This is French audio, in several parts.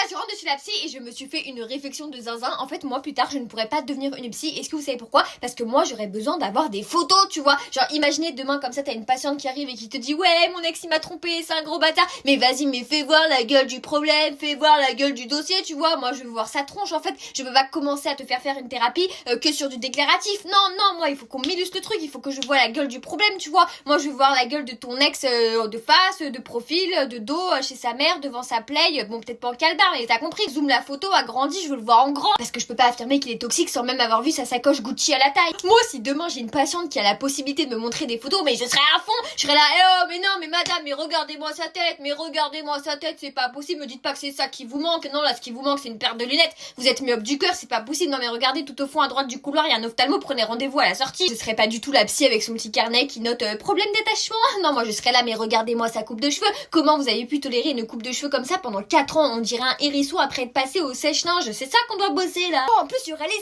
je rentre de chez la psy et je me suis fait une réflexion de zinzin. En fait, moi plus tard, je ne pourrais pas devenir une psy. Est-ce que vous savez pourquoi? Parce que moi, j'aurais besoin d'avoir des photos, tu vois. Genre, imaginez demain comme ça, t'as une patiente qui arrive et qui te dit ouais, mon ex il m'a trompé, c'est un gros bâtard. Mais vas-y, mais fais voir la gueule du problème, fais voir la gueule du dossier, tu vois. Moi, je veux voir sa tronche. En fait, je peux pas commencer à te faire une thérapie que sur du déclaratif. Non, moi, il faut qu'on m'illustre le truc. Il faut que je vois la gueule du problème, tu vois. Moi, je veux voir la gueule de ton ex de face, de profil, de dos, chez sa mère, devant sa play. Bon, peut-être pas en calbar, mais t'as compris. Zoom la photo, agrandi, je veux le voir en grand. Parce que je peux pas affirmer qu'il est toxique sans même avoir vu sa sacoche Gucci à la taille. Moi, si demain j'ai une patiente qui a la possibilité de me montrer des photos, mais je serais à fond. Je serais là, oh, mais non, mais madame, mais regardez-moi sa tête, c'est pas possible. Me dites pas que c'est ça qui vous manque. Non, là, ce qui vous manque, c'est une paire de lunettes. Vous êtes myope du cœur, c'est pas possible. Non, mais regardez, tout au fond à droite du couloir, il y a un ophtalmo, prenez rendez-vous à la sortie. Je serais pas du tout la psy avec son petit carnet qui note problème d'attachement. Non, moi, je serais là, mais regardez-moi sa coupe de cheveux. Comment vous avez pu tolérer une coupe de cheveux comme ça pendant 4 ans? On dirait un hérisson après être passé au sèche-linge. C'est ça qu'on doit bosser là. Oh, en plus, il y aurait les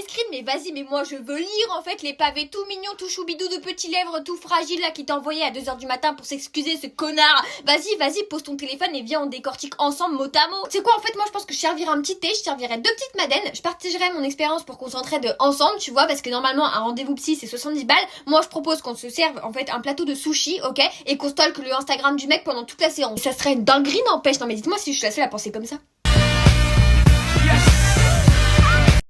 screens, mais vas-y, mais moi je veux lire en fait les pavés tout mignons, tout choubidou de petits lèvres tout fragiles là qui t'a envoyé à 2h du matin pour s'excuser, ce connard. Vas-y, pose ton téléphone et viens on décortique ensemble mot à mot. C'est quoi en fait, moi je pense que je servirais un petit thé, je servirais 2 petites madeleines, je partagerais mon expérience pour qu'on s'entraide ensemble, tu vois, parce que normalement un rendez-vous psy c'est 70 balles. Moi je propose qu'on se serve en fait un plateau de sushi, ok, et qu'on stalke le Instagram du mec pendant toute la séance. Et ça serait une dinguerie n'empêche. Non mais dites-moi si je suis la seule à penser comme ça.